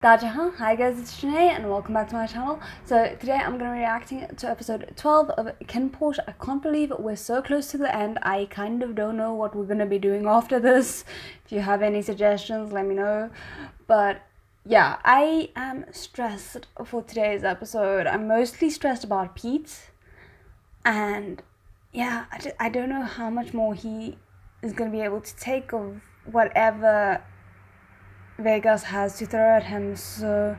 Hi guys, it's Janae and welcome back to my channel. So today I'm going to be reacting to episode 12 of KinnPorsche. I can't believe we're so close to the end. I kind of don't know what we're going to be doing after this. If you have any suggestions, let me know. But yeah, I am stressed for today's episode. I'm mostly stressed about Pete. And yeah, I don't know how much more he is going to be able to take of whatever Vegas has to throw at him, so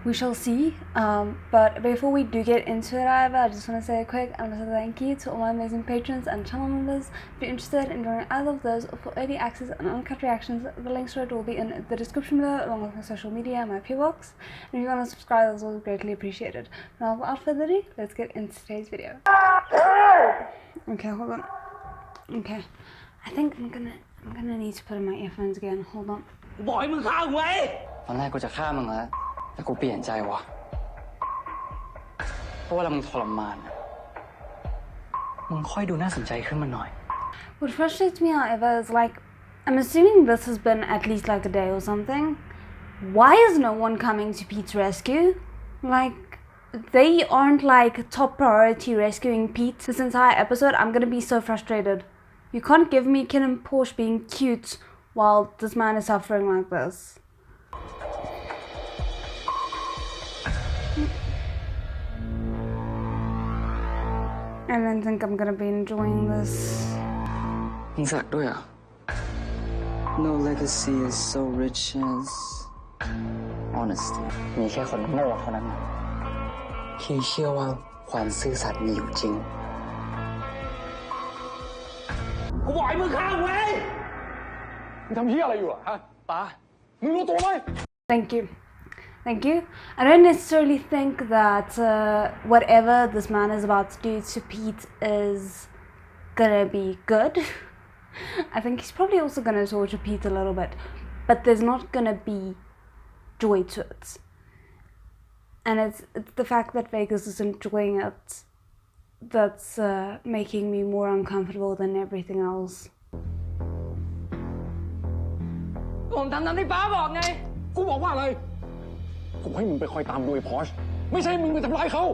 we shall see. But before we do get into it, I just want to say a quick and massive thank you to all my amazing patrons and channel members. If you're interested in joining either of those for early access and uncut reactions, the links to it will be in the description below, along with my social media and my PO box. And if you want to subscribe, that's always greatly appreciated. Now, without further ado, let's get into today's video. Okay, hold on. Okay, I think I'm gonna need to put in my earphones again. Hold on. บอกให้มึงฆ่ากูไว้ตอนแรกกูจะฆ่ามึงแล้วแต่กูเปลี่ยนใจว่ะเพราะว่ามึงทรมานมึงค่อยดูน่าสนใจขึ้นมาหน่อย What frustrates me, however, is like, I'm assuming this has been at least like a day or something. Why is no one coming to Pete's rescue? Like, they aren't like top priority rescuing Pete this entire episode. I'm gonna be so frustrated. You can't give me Kinn and Porsche being cute while this man is suffering like this. I don't think I'm gonna be enjoying this. มึงสักด้วยอ่ะ No legacy is so rich as honesty มีแค่คนโง่เท่านั้นที่เชื่อว่าความซื่อสัตย์มีอยู่จริงกูบอกให้มึงฆ่ากูไว้มึงทำเหี้ยอะไรอยู่อ่ะฮะตามึงรู้ตัวไหม Thank you. Thank you. I don't necessarily think that whatever this man is about to do to Pete is gonna be good. I think he's probably also gonna torture Pete a little bit, but there's not gonna be joy to it. And it's the fact that Vegas is enjoying it that's making me more uncomfortable than everything else. ผมทำตามที่ป้าบอกไงกูบอกว่าอะไรกูให้มึงไปคอยตามดูไอ้พอร์ชไม่ใช่มึงไปทำร้ายเขา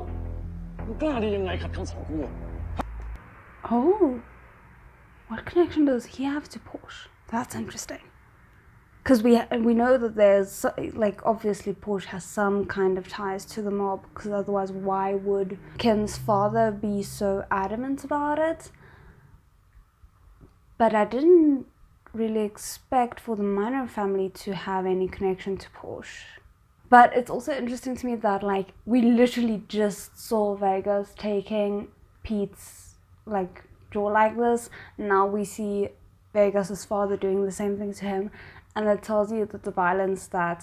มึงกล้าได้ยังไงขัดคำสั่งกู Oh, what connection does he have to Porsche? That's interesting. Because we know that there's, like, obviously Porsche has some kind of ties to the mob, because otherwise why would Kinn's father be so adamant about it? But I didn't really expect for the minor family to have any connection to Porsche. But it's also interesting to me that, like, we literally just saw Vegas taking Pete's, like, jaw like this. Now we see Vegas's father doing the same thing to him. And it tells you that the violence that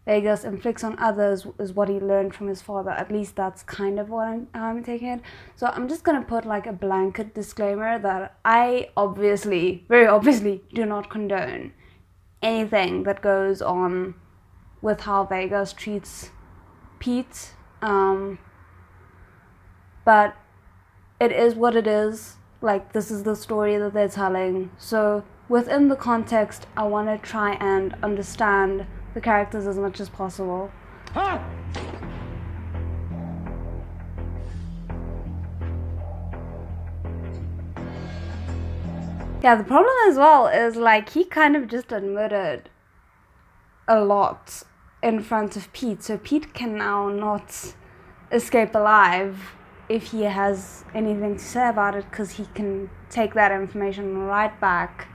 Vegas inflicts on others is what he learned from his father. At least that's kind of what I'm taking it. So I'm just gonna put like a blanket disclaimer that I obviously, very obviously, do not condone anything that goes on with how Vegas treats Pete. But it is what it is. Like, this is the story that they're telling. So within the context, I want to try and understand the characters as much as possible. Huh? Yeah, the problem as well is, like, he kind of just admitted a lot in front of Pete. So Pete can now not escape alive if he has anything to say about it, because he can take that information right back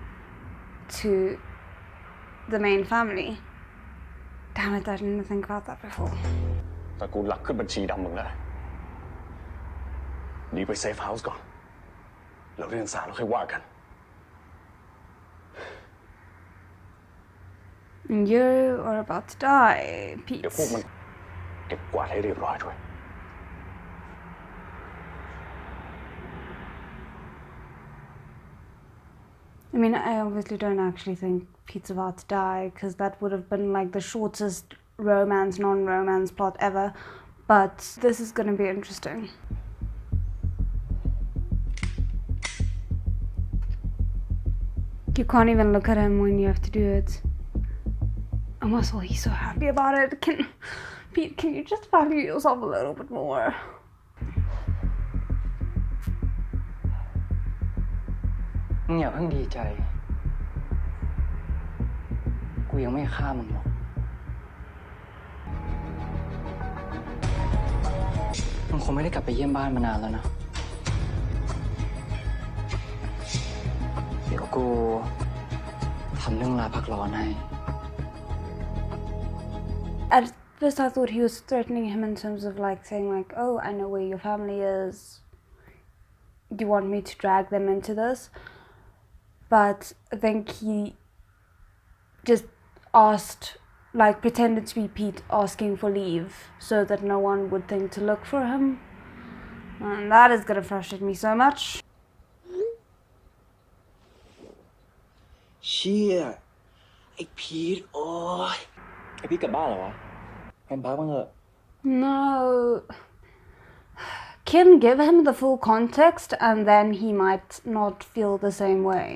to the main family. Damn it, I didn't think about that before. แต่กูหลักขึ้นบัญชีดำมึงแล้วหนีไปเซฟเฮาส์ก่อนแล้วเรื่องศาลเราค่อยว่ากัน You are about to die, Pete. เดี๋ยวพวกมันเก็บกวาดให้เรียบร้อยด้วย I mean, I obviously don't actually think Pete's about to die, because that would have been like the shortest romance, non-romance plot ever. But this is going to be interesting. You can't even look at him when you have to do it. And what's all he's so happy about it? Pete, can you just value yourself a little bit more? มึงอย่าเพิ่งดีใจ กูยังไม่ฆ่ามึงหรอก มึงคงไม่ได้กลับไปเยี่ยมบ้านมานานแล้วนะ เดี๋ยวกูทำเรื่องลาพักร้อนให้ At first I thought he was threatening him in terms of like saying like, oh, I know where your family is. Do you want me to drag them into this? But I think he just asked, like pretended to be Pete asking for leave so that no one would think to look for him. And that is gonna frustrate me so much. เชี่ยไอ้พีทโอ้ย ไอพี่กลับบ้านเหรอวะแฮมพักบ้างเหอะ No. Kinn, give him the full context and then he might not feel the same way.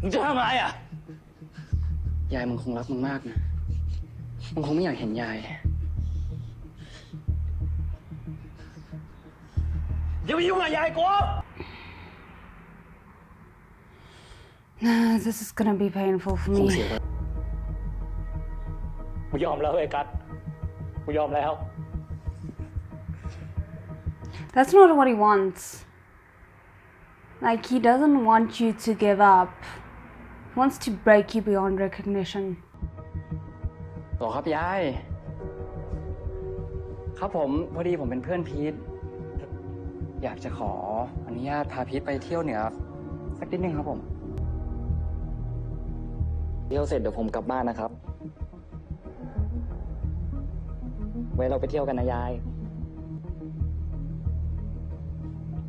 มึงจะทำอะไรอ่ะ ยายมึงคงรักมึงมากนะ มึงคงไม่อยากเห็นยาย อย่าไปยุ่งกับยายกู This is gonna be painful for me. กูยอมแล้วไอ้กัสกูยอมแล้ว That's not what he wants. Like, he doesn't want you to give up. He wants to break you beyond recognition. ต่อครับยาย ครับผมพอดีผมเป็นเพื่อนพีท อยากจะขออนุญาตพาพีทไปเที่ยวเหนือสักนิดนึงครับผม เที่ยวเสร็จเดี๋ยวผมกลับบ้านนะครับ ไว้เราไปเที่ยวกันนะยาย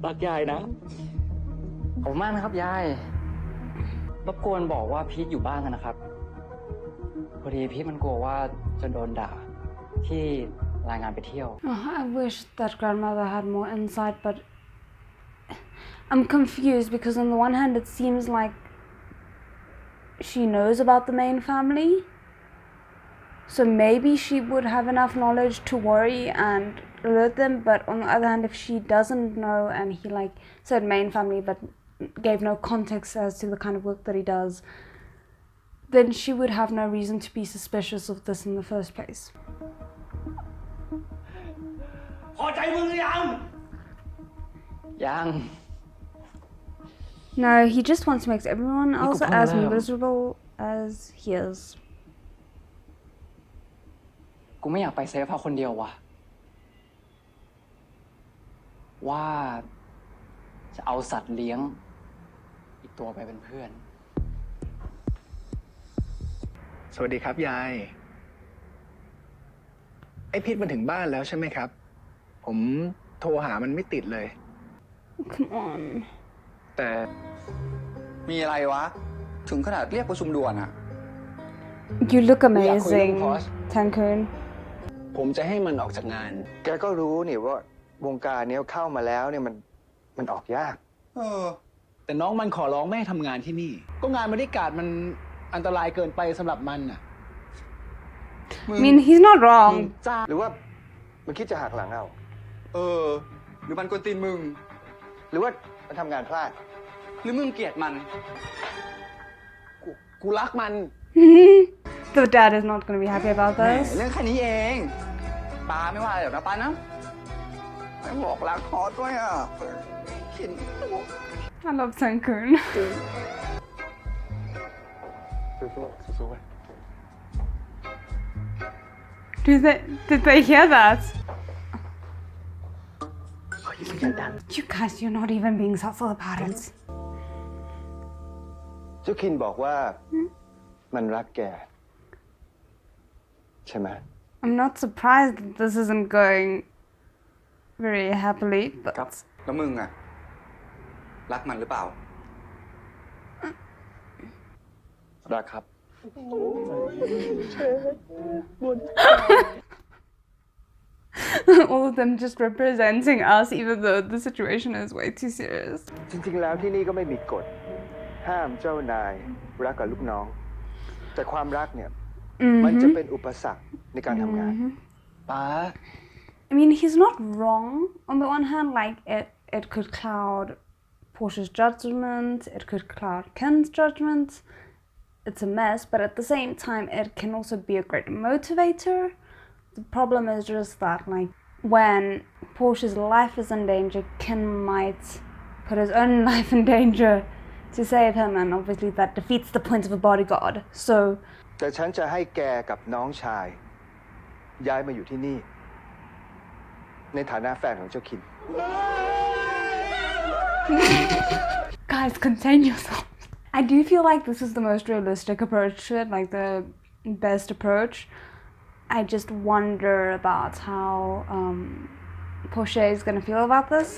รักยายนะ ขอบคุณมากนะครับยาย รบกวนบอกว่าพีทอยู่บ้านกันนะครับ พอดีพีทมันกลัวว่าจะโดนด่าที่รายงานไปเที่ยว Oh, I wish that grandmother had more insight, but I'm confused because on the one hand it seems like she knows about the main family. So maybe she would have enough knowledge to worry and alert them, but on the other hand, if she doesn't know and he like said main family but gave no context as to the kind of work that he does, then she would have no reason to be suspicious of this in the first place. พอใจมึงหรือยัง ยัง No, he just wants to make everyone else as miserable as he is. กูไม่อยากไปเซฟเขาคนเดียวว่ะ ว่าจะเอาสัตว์เลี้ยงอีกตัวไปเป็นเพื่อน สวัสดีครับยาย ไอพิษมาถึงบ้านแล้วใช่ไหมครับ ผมโทรหามันไม่ติดเลย Come on. แต่ มีอะไรวะ ถึงขนาดเรียกประชุมด่วนอะ You look อยากคุยเรื่อง amazing, Porsche Tankun. ผมจะให้มันออกจากงาน แกก็รู้นี่ว่าวงการนี้เข้ามาแล้วเนี่ยมันออกยาก แต่น้องมันขอร้องไม่ให้ทำงานที่นี่ ก็งานบริการมันอันตรายเกินไปสำหรับมันน่ะ I mean, he's not wrong. หรือว่ามันคิดจะหักหลังเอา หรือมันกวนตีนมึง หรือว่ามันทำงานพลาด หรือมึงเกลียดมัน กูรักมัน The dad is not going to be happy about แหม this. เรื่องแค่นี้เองป้าไม่ว่าอะไรหรอกนะป้านะไม่บอกรักคอร์สด้วยอ่ะขิน I love Tankun. สู้ๆไป Did they hear that? You guys, you're not even being thoughtful about it. เจ้าคินบอกว่ามันรักแก ใช่ไหม I'm not surprised that this isn't going very happily, ครับ but แล้วมึงอ่ะ รักมันหรือเปล่า รักครับ all of them just representing us, even though the situation is way too serious. จริงๆแล้วที่นี่ก็ไม่มีกฎ ห้ามเจ้านายรักกับลูกน้อง แต่ความรักเนี่ย มันจะเป็นอุปสรรคในการทำงาน ป้า I mean, he's not wrong. On the one hand, like it could cloud Porsche's judgment, it could cloud Kinn's judgment. It's a mess, but at the same time, it can also be a great motivator. The problem is just that, like, when Porsche's life is in danger, Kinn might put his own life in danger to save him, and obviously that defeats the point of a bodyguard. So, แต่ฉันจะให้แกกับน้องชาย ย้ายมาอยู่ที่นี่ ในฐานะแฟนของเจ้าคิน guys, contain yourself. I do feel like this is the most realistic approach to it, like the best approach. I just wonder about how Porsche is gonna feel about this.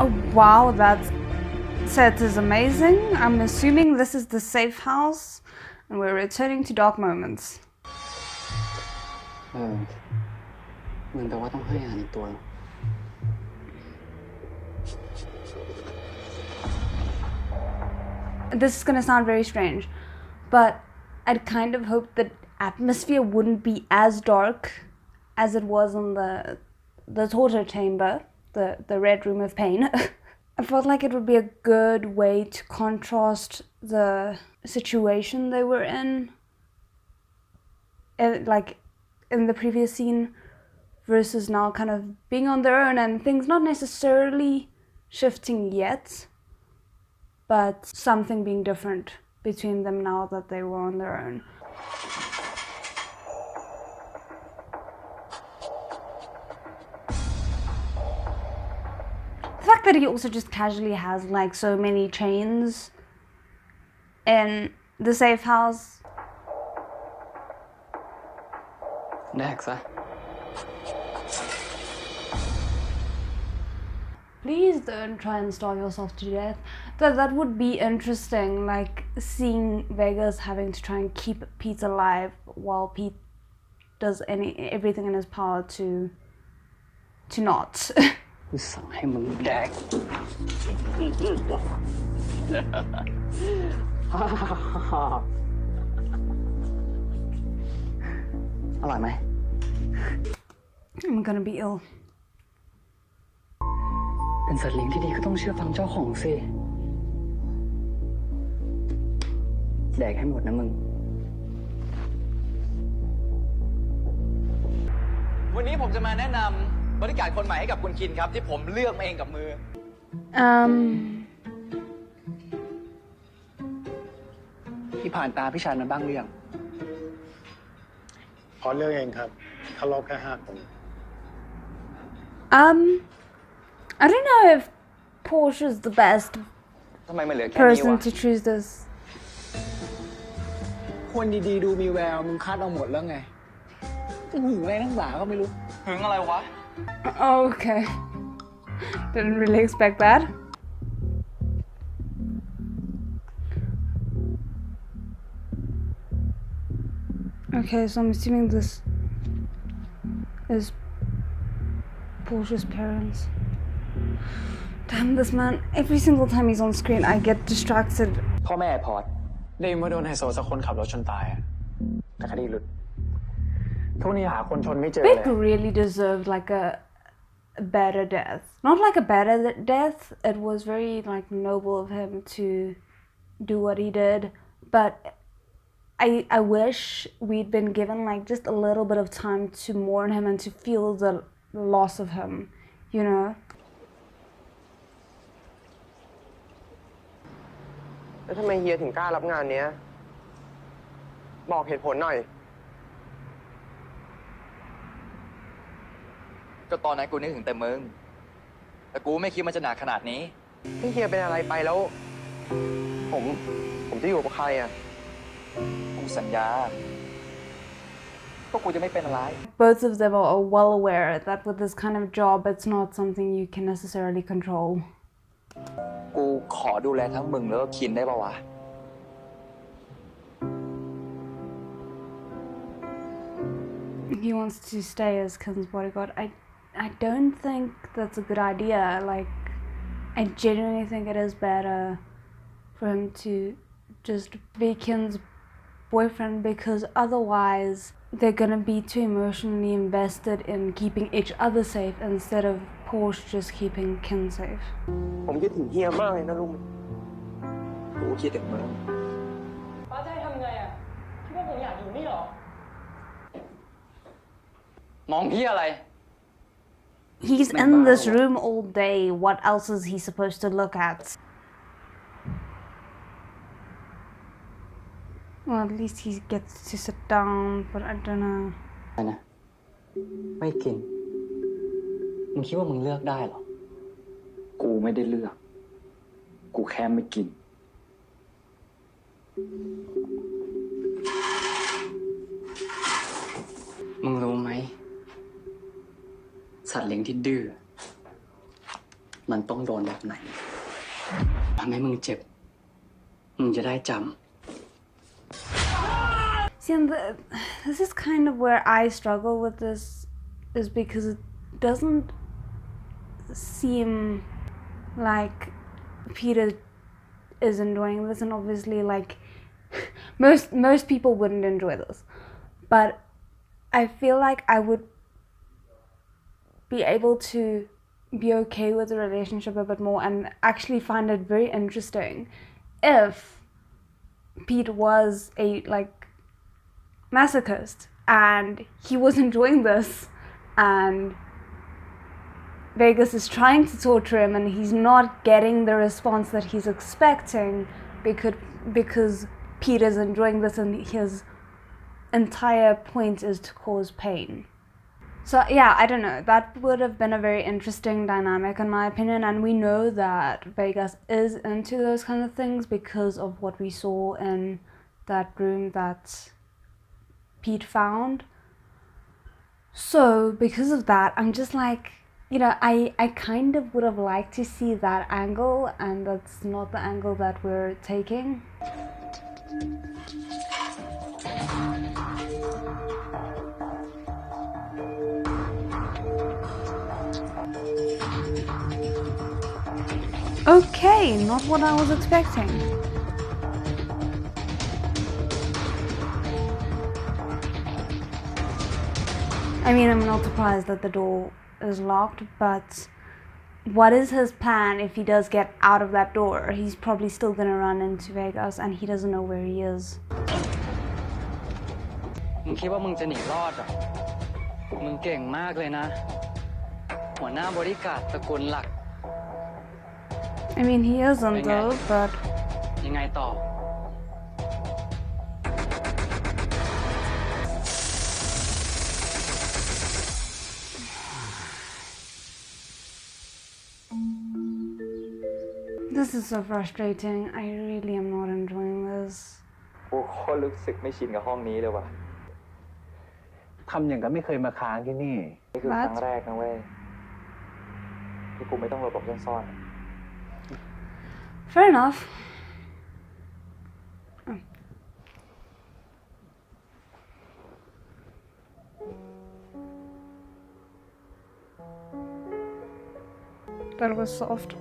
Oh wow, that set is amazing. I'm assuming this is the safe house and we're returning to dark moments. มันแปลว่าต้องให้อาหารอีกตัว This is gonna sound very strange, but I'd kind of hoped that atmosphere wouldn't be as dark as it was in the torture chamber, the red room of pain. I felt like it would be a good way to contrast the situation they were in, like in the previous scene, versus now kind of being on their own and things not necessarily shifting yet, but something being different between them now that they were on their own. The fact that he also just casually has like so many chains in the safe house. แดกซะ Please don't try and starve yourself to death. That would be interesting, like seeing Vegas having to try and keep Pete alive while Pete does everything in his power to not. กูสั่งให้มึงแดก อร่อยไหม I'm gonna be ill. เป็นสัตว์เลี้ยงที่ดีก็ต้องเชื่อฟังเจ้าของสิ แดกให้หมดนะมึง วันนี้ผมจะมาแนะนำบริการคนใหม่ให้กับคุณคินครับ ที่ผมเลือกมาเองกับมือ พี่ผ่านตาพี่ชายมันบ้างหรือยัง พอเลือกเองครับเขารอบแค่5 คน I don't know if Porsche is the best ทำไมมันเหลือแค่นี้ person วะ to choose this. คนดีๆดูมีแววมึงคัดเอาหมดแล้วไงหึงอะไรนักหนาก็ไม่รู้ ถึงอะไรวะ Okay. Didn't really expect that. Okay, so I'm assuming this is Porsche's parents. Damn this man. Every single time he's on screen, I get distracted. พ่อแม่พอร์ต ได้ยินว่าโดนไฮโซสักคนขับรถชนตายอะแต่คดีหลุดทุกนี้หาคนชนไม่เจอเลย Vic really deserved like a better death. Not like a better death. It was very like noble of him to do what he did, but I wish we'd been given like just a little bit of time to mourn him and to feel the loss of him, you know? แล้วทำไมเฮียถึงกล้ารับงานเนี้ย บอกเหตุผลหน่อย ก็ตอนนั้นกูนึกถึงแต่มึง แต่กูไม่คิดมันจะหนักขนาดนี้ พี่เฮียเป็นอะไรไปแล้ว ผมจะอยู่กับใครอ่ะ กูสัญญาพวกกูจะไม่เป็นอะไร Both of them are well aware that with this kind of job, it's not something you can necessarily control. กูขอดูแลทั้งมึงแล้วก็คินได้ป่าวะ He wants to stay as Kinn's bodyguard. I don't think that's a good idea. Like, I genuinely think it is better for him to just be Kinn's boyfriend, because otherwise they're gonna be too emotionally invested in keeping each other safe instead of Porsche just keeping Kinn safe. ผมคิดถึงเฮียมากเลยนะลุงกูคิดถึงมึง ป้าจะให้ทำไงอ่ะคิดว่าผมอยากอยู่นี่หรอ มองพี่อะไร He's in this room all day. What else is he supposed to look at? Well, at least he gets to sit down, but I don't know. อะไรนะ ไม่กิน มึงคิดว่ามึงเลือกได้เหรอ กูไม่ได้เลือก กูแค่ไม่กิน มึงรู้ไหม สัตว์เลี้ยงที่ดื้อ มันต้องโดนแบบไหนทำให้มึงเจ็บ มึงจะได้จำ See, and this is kind of where I struggle with this, is because it doesn't seem like Peter is enjoying this, and obviously, like, most people wouldn't enjoy this, but I feel like I would be able to be okay with the relationship a bit more and actually find it very interesting if Pete was a, like, masochist and he was enjoying this and Vegas is trying to torture him and he's not getting the response that he's expecting because Pete is enjoying this and his entire point is to cause pain. So yeah, I don't know, that would have been a very interesting dynamic in my opinion, and we know that Vegas is into those kind of things because of what we saw in that room that Pete found. So because of that, I'm just like, you know, I kind of would have liked to see that angle, and that's not the angle that we're taking. Okay, not what I was expecting. I mean, I'm not surprised that the door is locked, but what is his plan if he does get out of that door? He's probably still gonna run into Vegas and he doesn't know where he is. มึงคิดว่ามึงจะหนีรอดเหรอ มึงเก่งมากเลยนะ หัวหน้าบริการดตระกูลหลัก I mean, he isn't though, but ยังไงต่อ this is so frustrating. I really am not enjoying this. กูโคตรรู้สึกไม่ชินกับห้องนี้เลยว่ะ ทำอย่างกับไม่เคยมาค้างที่นี่ นี่คือครั้งแรกนะเว้ยที่กูไม่ต้องหลบซ่อน Fair enough. That was soft.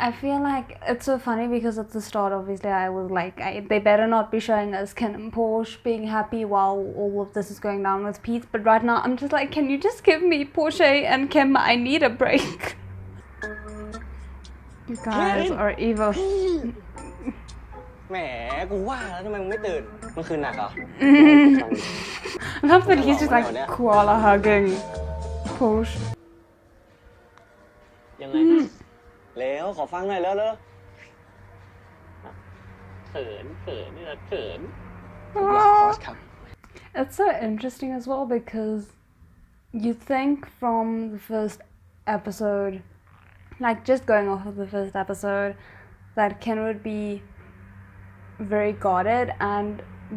I feel like it's so funny because at the start, obviously, I was like, they better not be showing us Kinn and Porsche being happy while all of this is going down with Pete. But right now, I'm just like, can you just give me Porsche and Kim? I need a break. You guys are evil. แหมกูว่าแล้วทำไมมึงไม่ตื่นเมื่อคืนหนักเหรอ I love that he's just like koala hugging Porsche. ยังไงแล้วขอฟังหน่อยแล้วเขินนี่นะเขิน It's so interesting as well because you think from the first episode, like just going off of the first episode, that Kinn would be very guarded, and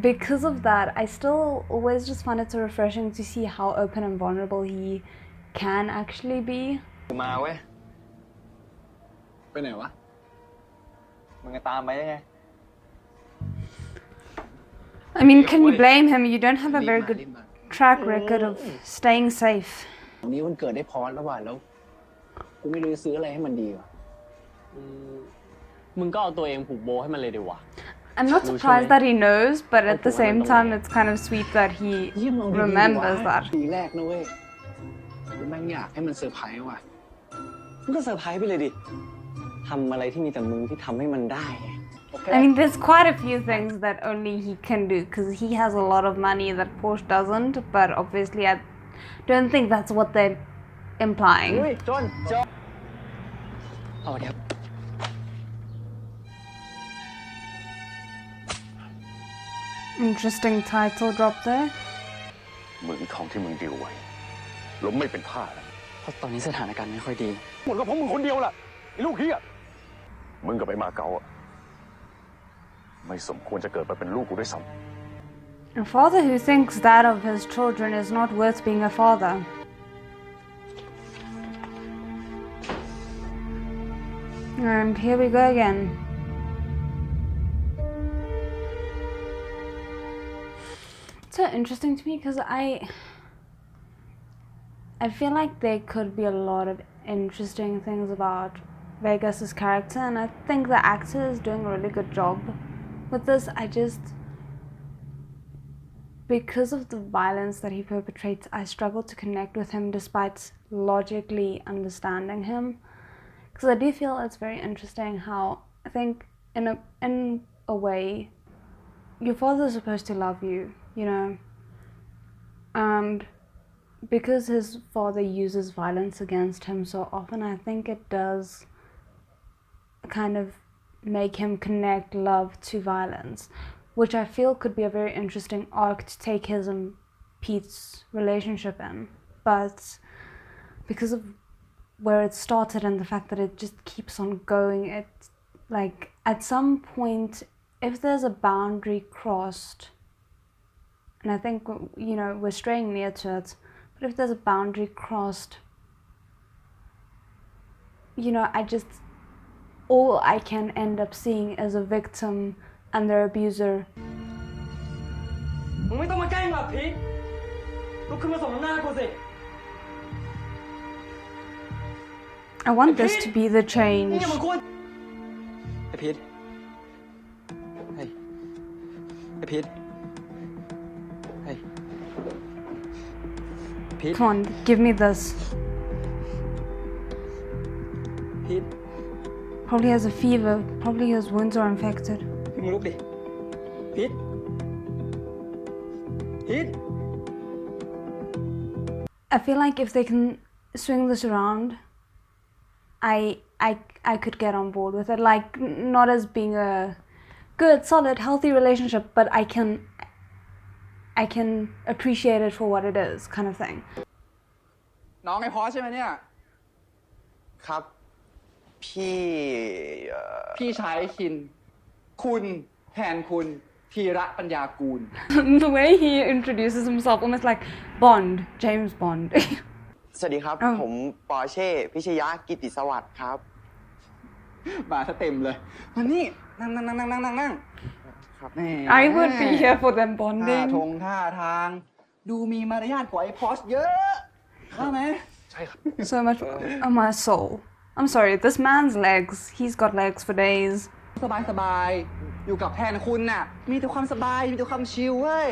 because of that, I still always just find it so refreshing to see how open and vulnerable he can actually be. กูมาเว้ย ไปไหนวะ มึงจะตามไปยังไง I I mean, can you blame him? You don't have a very good track record of staying safe. วันนี้วันเกิดได้พรแล้วว่ะแล้วกูไม่รู้จะซื้ออะไรให้มันดีว่ะ มึงก็เอาตัวเองผูกโบให้มันเลยดีวะ I'm not surprised that he knows, but at the same time, it's kind of sweet that he เยี่ยมเอาดีๆ remembers วะ that. ปีแรกนะเว้ยกูแม่งอยากให้มันเซอร์ไพรส์ว่ะ มึงก็เซอร์ไพรส์ไปเลยดิทำอะไรที่มีแต่มึงที่ทำให้มันได้ไง I mean, there's quite a few things that only he can do because he has a lot of money that Porsche doesn't, but obviously I don't think that's what they're implying. เฮ้ยจนเอาเดี๋ยว Interesting title drop there. เหมืองทองที่มึงดีลไว้ล้มไม่เป็นท่าแล้ว เพราะตอนนี้สถานการณ์ไม่ค่อยดี หมดก็เพราะมึงคนเดียวแหละไอ้ลูกเฮียมึงกับไอ้มาเก๊าอะไม่สมควรจะเกิดมาเป็นลูกกูด้วยซ้ำ A father who thinks that of his children is not worth being a father. And here we go again. It's so interesting to me because I feel like there could be a lot of interesting things about Vegas's character, and I think the actor is doing a really good job with this. Because of the violence that he perpetrates, I struggle to connect with him despite logically understanding him. Because I do feel it's very interesting how I think in a way your father is supposed to love you, you know, and because his father uses violence against him so often, I think it does kind of make him connect love to violence, which I feel could be a very interesting arc to take his and Pete's relationship in. But because of where it started and the fact that it just keeps on going, it, like, at some point, if there's a boundary crossed, and I think, you know, we're straying near to it, but if there's a boundary crossed, you know, all I can end up seeing is a victim and their abuser. มึงไม่ต้องมาแกล้งหรอกพีทลุกขึ้นมาสมน้ำหน้ากูสิ I want this to be the change. นี่มันควรไอพีทเฮ้ยไอพีทเฮ้ยพีท Come on, give me this. พีท Probably has a fever. Probably his wounds are infected. มึงลุกดิพีทพีท I feel like if they can swing this around, I could get on board with it. Like, not as being a good, solid, healthy relationship, but I can appreciate it for what it is, kind of thing. น้องไอ้พอใช่ไหมเนี่ย ครับ พี่ชายคิน คุณแทนคุณธีระปัญญากูล The way he introduces himself, almost like Bond, James Bond. สวัสดีครับ ผมปอร์เช่ พิชยะ กิติสวัสดิ์ครับ มาซะเต็มเลยมานี่นั่งครับ I would be here for them ท่า bonding. ท่าทาง ดูมีมารยาทกว่าไอ้พอชเยอะใช่ไหม So much. Oh, my soul. I'm sorry, this man's legs. He's got legs for days. สบายอยู่กับแทนคุณน่ะมีแต่ความสบายมีแต่ความชิลเว้ย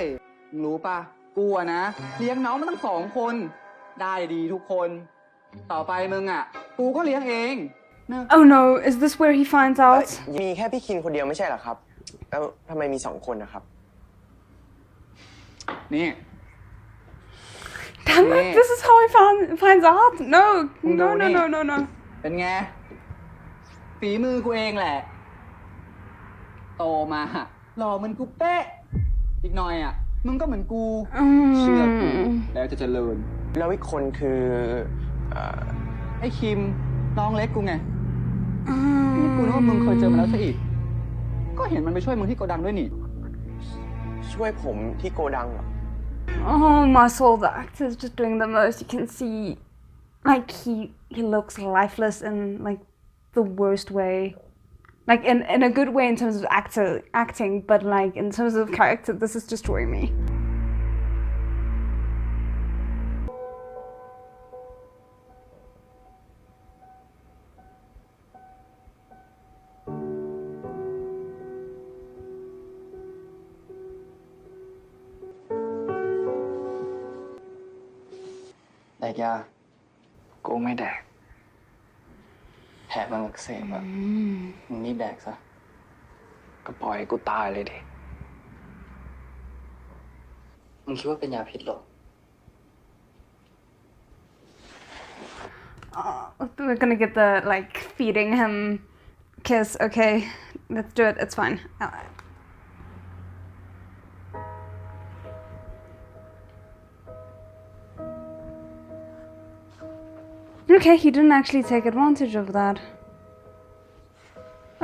มึงรู้ปะกูอะนะเลี้ยงน้องมาตั้ง2 คนได้ดีทุกคนต่อไปมึงอ่ะกูก็เลี้ยงเองนะ Oh no, is this where he finds out? มีแค่พี่คินคนเดียวไม่ใช่เหรอครับ แล้วทำไมมี2 คนนะครับ นี่ Damn it, this is how he finds out? No, no. เป็นไงฝีมือกูเองแหละโตมาหล่อเหมือนกูเป๊ะอีกหน่อยอ่ะมึงก็เหมือนกูเชื่อกูแล้วจะเจริญ แล้วอีกคนคือไอ้คิมน้องเล็กกูไงนี่กูนึกว่ามึงเคยเจอมันแล้วซะอีกก็เห็นมันไปช่วยมึงที่โกดังด้วยนี่ ช่วยผมที่โกดังเหรอ Oh, my soul, the actor is just doing the most. You can see, like, he looks lifeless in, like, the worst way. Like in a good way in terms of acting, but like in terms of character, this is destroying me. Like, yeah. กูไม่แดกแผลมันอักเสบอะมึงนี่แดกซะก็ปล่อยให้กูตายเลยดิมึงคิดว่าเป็นยาพิษหรอ We're gonna get the like feeding him kiss. Okay, let's do it. It's fine. Okay, he didn't actually take advantage of that.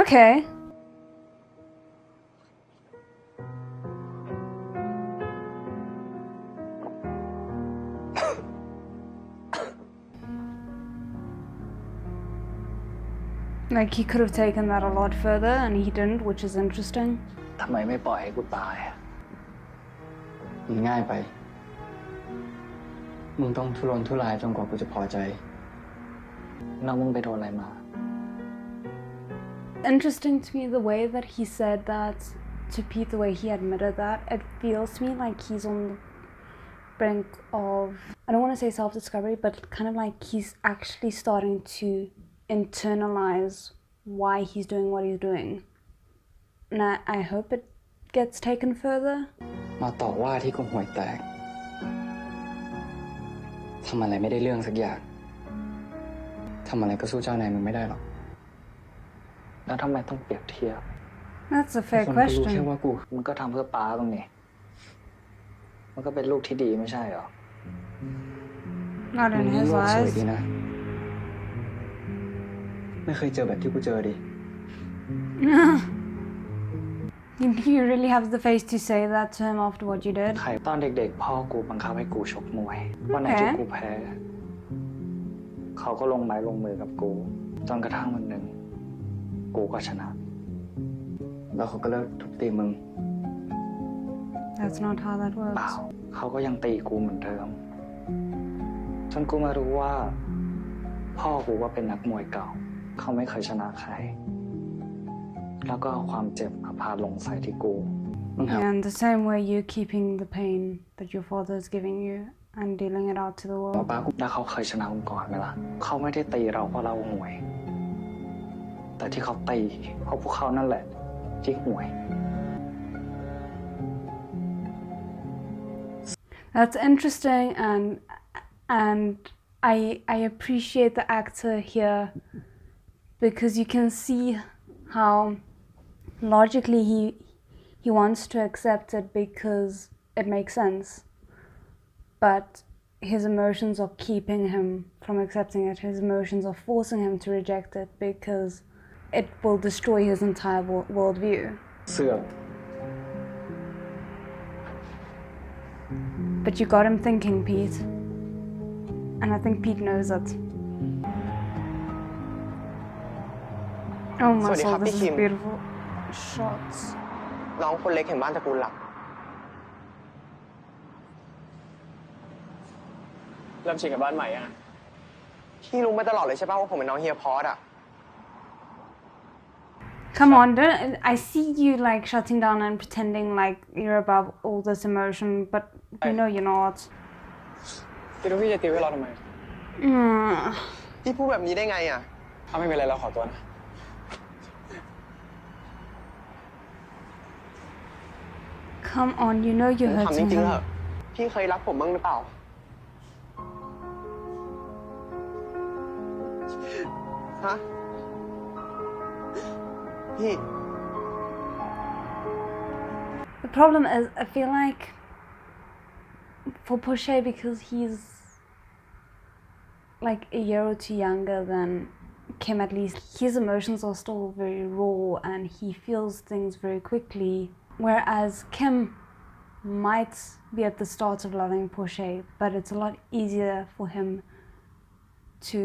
Okay. Like, he could have taken that a lot further, and he didn't, which is interesting. ทำไมไม่ปล่อยให้กูตายอะมันง่ายไป มึงต้องทุรนทุรายจนกว่ากูจะพอใจน้องมึงไปโดนอะไรมา Interesting to me the way that he said that to Pete, the way he admitted that. It feels to me like he's on the brink of, I don't want to say self-discovery, but kind of like he's actually starting to internalize why he's doing what he's doing. And I hope it gets taken further. มาต่อว่าที่กูห่วยแตกทำอะไรไม่ได้เรื่องสักอย่างทำอะไรก็สู้เจ้านายมึงไม่ได้หรอกแล้วทำไมต้องเปรียบเทียบ That's a fair คนก็รู้แค่ question. ว่ากูมันก็ทำเพื่อป้าบ้างนี่มันก็เป็นลูกที่ดีไม่ใช่หรอ Not มึ in งนี่ his โลกสวย eyes. ดีนะไม่เคยเจอแบบที่กูเจอดิ You really have the face to say that to him after what you did. ใครตอนเด็กๆพ่อกูบังคับให้กูชกมวยวันไหนที่กูแพ้เขาก็ลงไม้ลงมือกับกูจนกระทั่งวันหนึ่งกูก็ชนะแล้วเขาก็เลิกทุบตีมึง That's not how that เปล่า works. เขาก็ยังตีกูเหมือนเดิมจนกูมารู้ว่าพ่อกูก็เป็นนักมวยเก่าเขาไม่เคยชนะใครแล้วก็เอาความเจ็บมาพาลงใส่ที่กูมึงหา And the same way you're keeping the pain that your father is giving you and dealing it out to the หมอ world. ป้ากูแล้วเขาเคยชนะมึงก่อนไหมล่ะเขาไม่ได้ตีเราเพราะเราห่วยแต่ที่เขาตีเพราะพวกเขานั่นแหละที่ห่วย That's interesting, and I appreciate the actor here because you can see how logically he wants to accept it because it makes sense, but his emotions are keeping him from accepting it. His emotions are forcing him to reject it because it will destroy his entire worldview. เสือก But you got him thinking, Pete. And I think Pete knows it. Oh my Sorry, soul, Happy this is Kim. beautiful shots. น้องคนเล็กแห่งบ้านตระกูลหลัก เริ่มชินกับบ้านใหม่ยัง พี่รู้มาตลอดเลยใช่ป่ะว่าผมเป็นน้องเฮียพอสอะ Come on, I see you like shutting down and pretending like you're above all this emotion, but you know you're not. พี่รู้พี่จะติวให้เราทำไม พี่พูดแบบนี้ได้ไงอะ ถ้าไม่เป็นไรเราขอตัวนะ Come on, you know ผ you're มถามจ hurting ริงๆเถ him. อะพี่เคยรักผมบ้างหรือเปล่า ฮะ พี่ The problem is, I feel like for Porsche, because he's like a year or two younger than Kim, at least, his emotions are still very raw and he feels things very quickly. Whereas Kim might be at the start of loving Porsche, but it's a lot easier for him to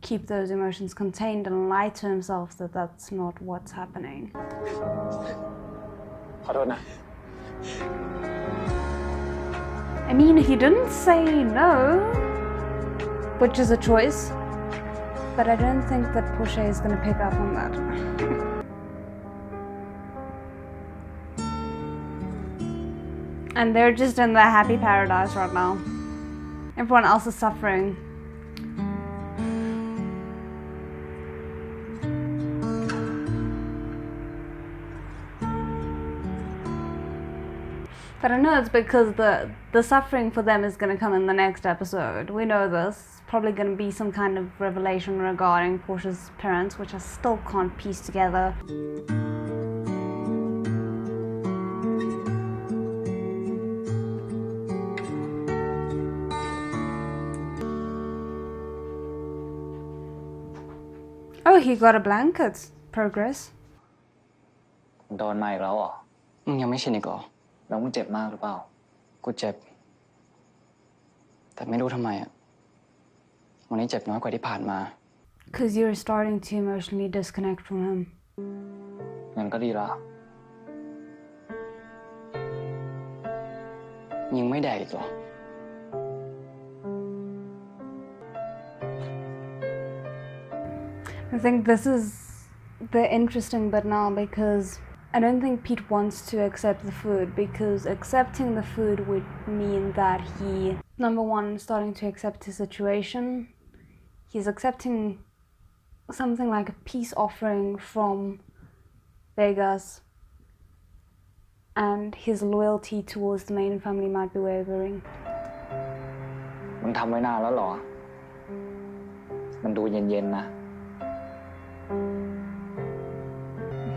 keep those emotions contained and lie to himself that that's not what's happening. ขอโทษนะ I mean, he didn't say no, which is a choice, but I don't think that Porsche is going to pick up on that. And they're just in their happy paradise right now. Everyone else is suffering. But I know it's because the suffering for them is going to come in the next episode. We know this. It's probably going to be some kind of revelation regarding Porsche's parents, which I still can't piece together. Oh, he got a blanket. Progress. โดนมาอีกแล้วเหรอ มึงยังไม่ชินอีกเหรอ แล้วมึงเจ็บมากหรือเปล่า กูเจ็บ แต่ไม่รู้ทำไมอ่ะ วันนี้เจ็บน้อยกว่าที่ผ่านมา Because you're starting to emotionally disconnect from him. งั้นก็ดีละ ยังไม่แดกอีกเหรอ I think this is the interesting bit now because I don't think Pete wants to accept the food because accepting the food would mean that he, number one, starting to accept his situation. He's accepting something like a peace offering from Vegas, and his loyalty towards the main family might be wavering. มึงทำไว้นานแล้วเหรอ มันดูเย็นๆนะ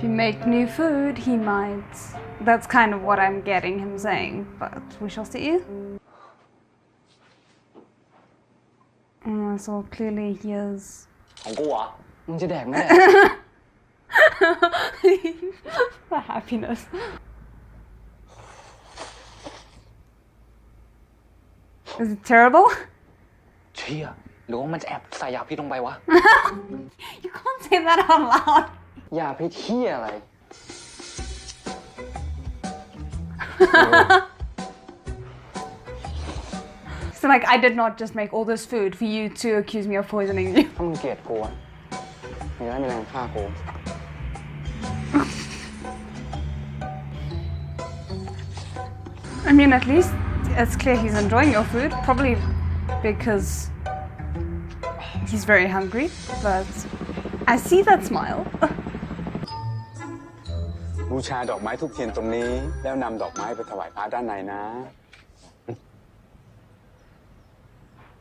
If you make new food, he might. That's kind of what I'm getting him saying, but we shall see. So clearly he is. ของกูเหรอ มึงจะแดกไหม The happiness. Is it terrible? เชี่ยหรือว่ามันจะแอบใส่ยาพิษลงไปวะ You can't say that out loud. ยาพิษเหี้ยอะไร So like, I did not just make all this food for you to accuse me of poisoning you. ถ้ามึงเกลียดกูอะมึงจะได้มีแรงฆ่ากู I mean, at least it's clear he's enjoying your food, probably because he's very hungry, but I see that smile. บูชาดอกไม้ทูบเทียนตรงนี้แล้วนำดอกไม้ไปถวายพระด้านในนะ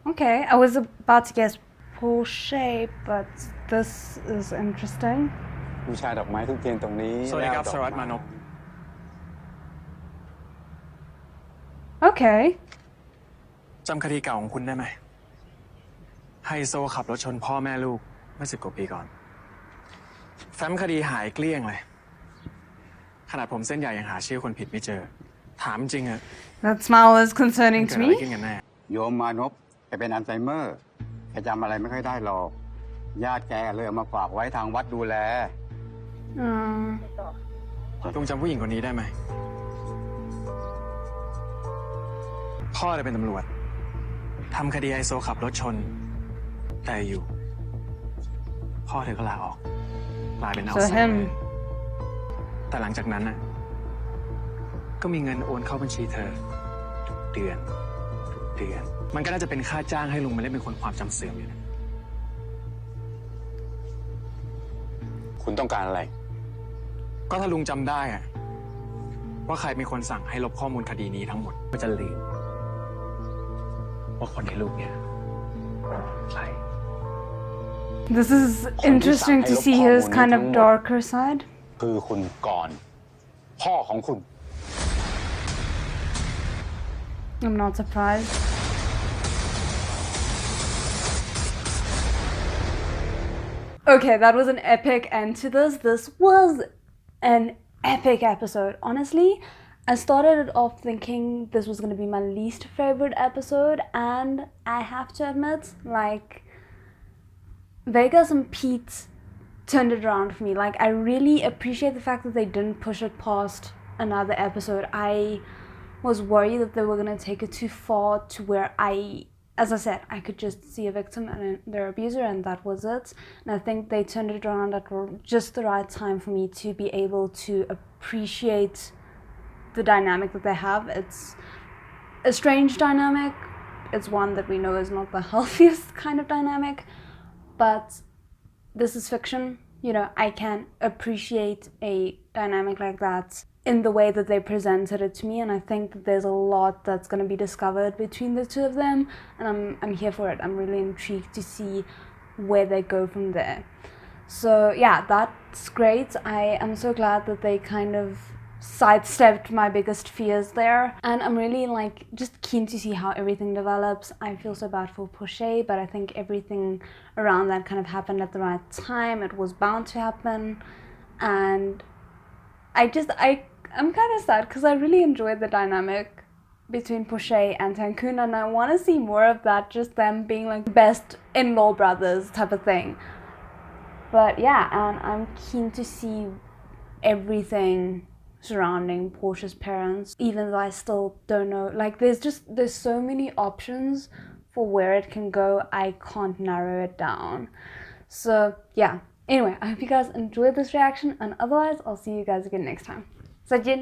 Okay, I was about to guess Porsche, but this is interesting. บูชาดอกไม้ทูบเทียนตรงนี้ สวัสดีครับ แล้ว สารวัตรมานพ Okay. จำคดีเก่าของคุณได้ไหม ไฮโซขับรถชนพ่อแม่ลูกเมื่อ10 กว่าปีก่อน แฟ้มคดีหายเกลี้ยงเลย ขนาดผมเส้นใหญ่ยังหาชื่อคนผิดไม่เจอ ถามจริงอะ That smile is concerning เกิ to ดอะไร me. ขึ้นกันแน่ โยมมานพแกเป็นอัลไซเมอร์แกจำอะไรไม่ค่อยได้หรอก ญาติแกเลยเอามาฝากไว้ทางวัดดูแล ลุงจำผู้หญิงคนนี้ได้ไหม พ่อเลยเป็นตำรวจ ทำคดีไฮโซขับรถชน แต่อยู่ พ่อเธอก็ลาออกกลายเป็นเอา So ไซเมอ him. ร์แต่หลังจากนั้นน่ะ ก็มีเงินโอนเข้าบัญชีเธอทุกเดือน มันก็น่าจะเป็นค่าจ้างให้ลุงมาเล่นเป็นคนความจำเสื่อมอยู่นะ คุณต้องการอะไร ก็ถ้าลุงจำได้อะว่าใครเป็นคนสั่งให้ลบข้อมูลคดีนี้ทั้งหมดก็จะลืมว่าคนในรูปเนี่ยใคร This is interesting to see his kind of darker side. คือคุณก่อน พ่อของคุณ I'm not surprised. Okay, that was an epic end to this. This was an epic episode. Honestly, I started it off thinking this was going to be my least favorite episode, and I have to admit, like, Vegas and Pete turned it around for me. Like, I really appreciate the fact that they didn't push it past another episode. I was worried that they were going to take it too far to where as I said, I could just see a victim and their abuser, and that was it. And I think they turned it around at just the right time for me to be able to appreciate the dynamic that they have. It's a strange dynamic. It's one that we know is not the healthiest kind of dynamic, but this is fiction. You know, I can appreciate a dynamic like that in the way that they presented it to me, and I think that there's a lot that's going to be discovered between the two of them, and I'm here for it. I'm really intrigued to see where they go from there. So yeah, that's great. I am so glad that they kind of sidestepped my biggest fears there, and I'm really like just keen to see how everything develops. I feel so bad for Porsche, but I think everything around that kind of happened at the right time. It was bound to happen, and I'm kind of sad because I really enjoyed the dynamic between Porsche and Cancun, and I want to see more of that, just them being like best in-law brothers type of thing. But yeah, and I'm keen to see everything surrounding Porsche's parents, even though I still don't know. Like, there's so many options for where it can go. I can't narrow it down. So yeah, anyway, I hope you guys enjoyed this reaction, and otherwise I'll see you guys again next time. ZHENG!